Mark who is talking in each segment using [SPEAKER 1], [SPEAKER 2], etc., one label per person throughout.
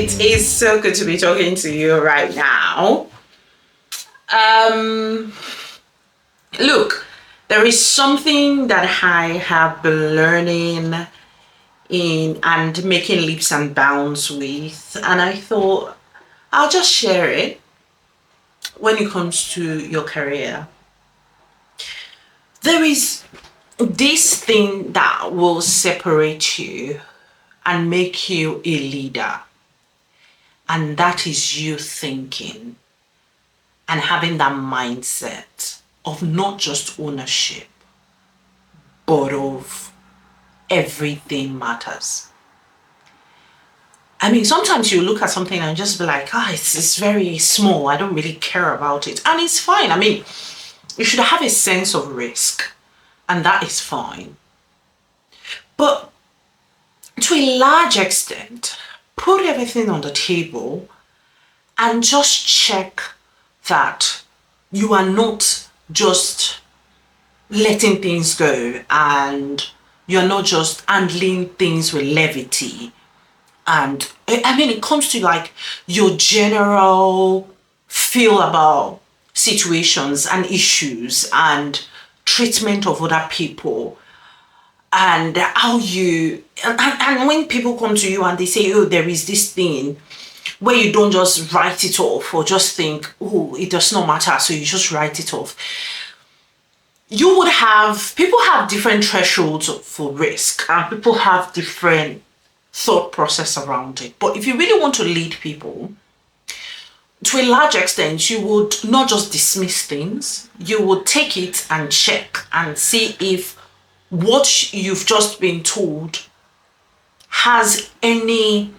[SPEAKER 1] It is so good to be talking to you right now. Um, Look, there is something that I have been learning in and making leaps and bounds with, and I thought I'll just share it when it comes to your career. There is this thing that will separate you and make you a leader, and that is you thinking and having that mindset of not just ownership, but of everything matters. I mean, sometimes you look at something and just be like, it's very small. I don't really care about it. And it's fine. I mean, you should have a sense of risk, and that is fine. But to a large extent, put everything on the table and just check that you are not just letting things go and you're not just handling things with levity. And I mean, it comes to like your general feel about situations and issues and treatment of other people, and how you and when people come to you and they say, oh, there is this thing, where you don't just write it off or just think, oh, it does not matter, so you just write it off. You would have, people have different thresholds for risk, and people have different thought process around it. But if you really want to lead people, to a large extent, you would not just dismiss things, you would take it and check and see if what you've just been told has any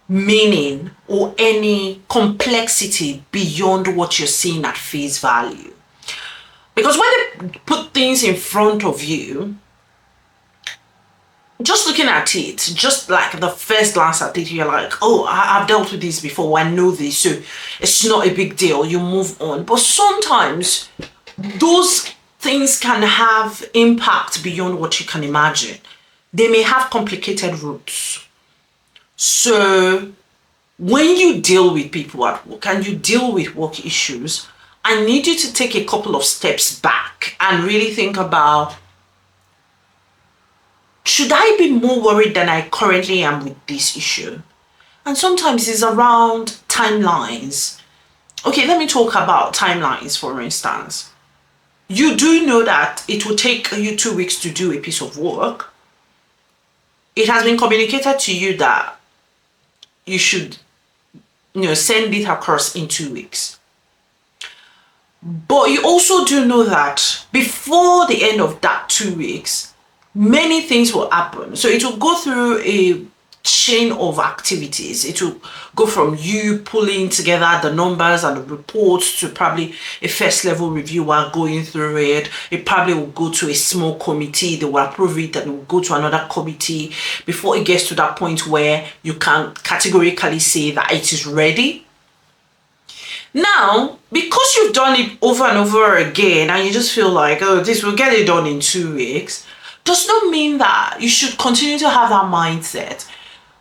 [SPEAKER 1] meaning or any complexity beyond what you're seeing at face value. Because when they put things in front of you, just looking at it, just like the first glance at it, you're like, oh, I've dealt with this before, I know this, so it's not a big deal, you move on. But sometimes those things can have impact beyond what you can imagine. They may have complicated roots. So when you deal with people at work and you deal with work issues, I need you to take a couple of steps back and really think about, should I be more worried than I currently am with this issue? And sometimes it's around timelines. Okay, let me talk about timelines, for instance. You do know that it will take you 2 weeks to do a piece of work. It has been communicated to you that you should, send it across in 2 weeks. But you also do know that before the end of that 2 weeks, many things will happen. So it will go through a chain of activities. It will go from you pulling together the numbers and the reports to probably a first level reviewer going through it. It probably will go to a small committee. They will approve it and it will go to another committee before it gets to that point where you can categorically say that it is ready. Now, because you've done it over and over again and you just feel like, oh, this will get it done in 2 weeks, does not mean that you should continue to have that mindset.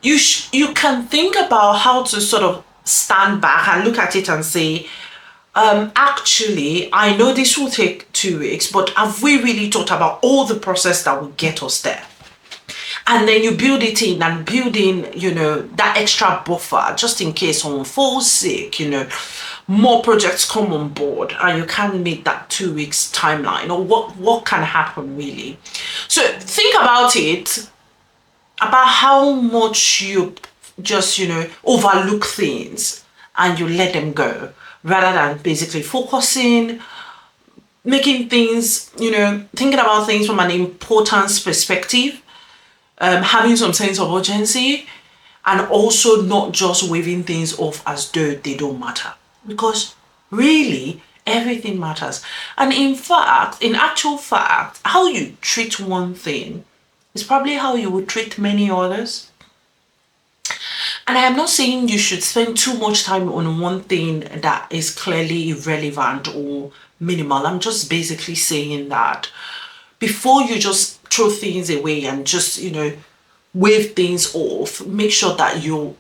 [SPEAKER 1] You can think about how to sort of stand back and look at it and say, actually, I know this will take 2 weeks, but have we really thought about all the process that will get us there? And then you build it in and build in, that extra buffer just in case someone falls sick, more projects come on board and you can't meet that 2 weeks timeline, or what can happen really. So think about it, about how much you just, overlook things and you let them go, rather than basically focusing, making things, thinking about things from an importance perspective, having some sense of urgency, and also not just waving things off as though they don't matter. Because really, everything matters. And in actual fact, how you treat one thing is probably how you would treat many others. And I am not saying you should spend too much time on one thing that is clearly irrelevant or minimal. I'm just basically saying that before you just throw things away and just, wave things off, make sure that you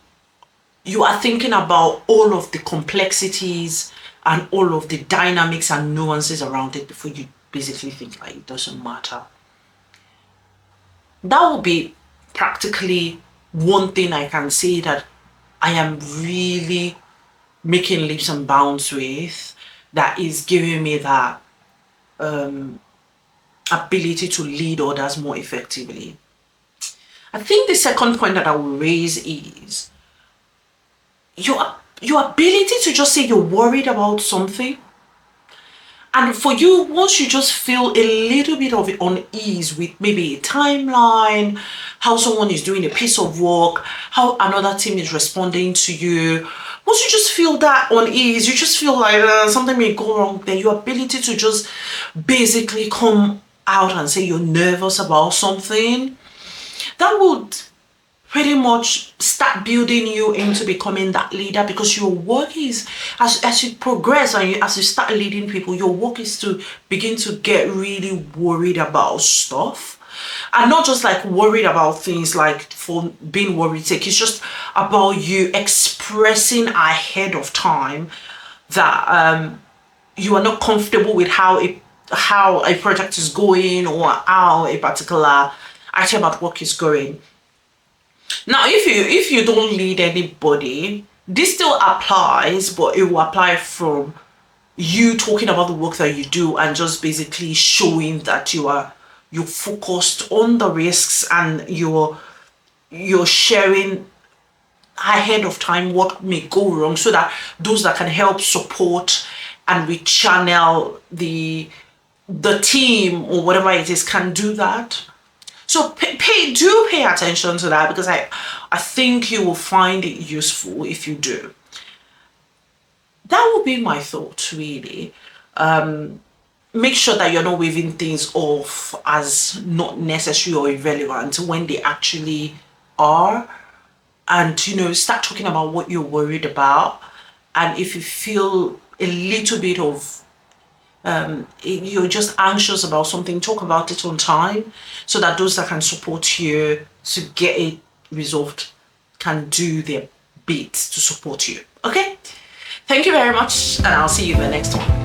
[SPEAKER 1] you are thinking about all of the complexities and all of the dynamics and nuances around it before you basically think like it doesn't matter. That will be practically one thing I can say that I am really making leaps and bounds with, that is giving me that ability to lead others more effectively. I think the second point that I will raise is your ability to just say you're worried about something. And for you, once you just feel a little bit of unease with maybe a timeline, how someone is doing a piece of work, how another team is responding to you, once you just feel that unease, you just feel like something may go wrong, then your ability to just basically come out and say you're nervous about something, that would pretty much start building you into becoming that leader, because your work is, as you progress and as you start leading people, your work is to begin to get really worried about stuff, and not just like worried about things like for being worried sake. It's just about you expressing ahead of time that you are not comfortable with how a project is going, or how a particular item at work is going. Now, if you don't lead anybody, this still applies, but it will apply from you talking about the work that you do and just basically showing that you're focused on the risks, and you're sharing ahead of time what may go wrong, so that those that can help support and rechannel the team or whatever it is can do that. So do pay attention to that, because I think you will find it useful if you do. That would be my thoughts, really. Make sure that you're not waving things off as not necessary or irrelevant when they actually are. And, start talking about what you're worried about. And if you feel a little bit of you're just anxious about something, talk about it on time, so that those that can support you to get it resolved can do their bit to support you. Okay, thank you very much, and I'll see you in the next one.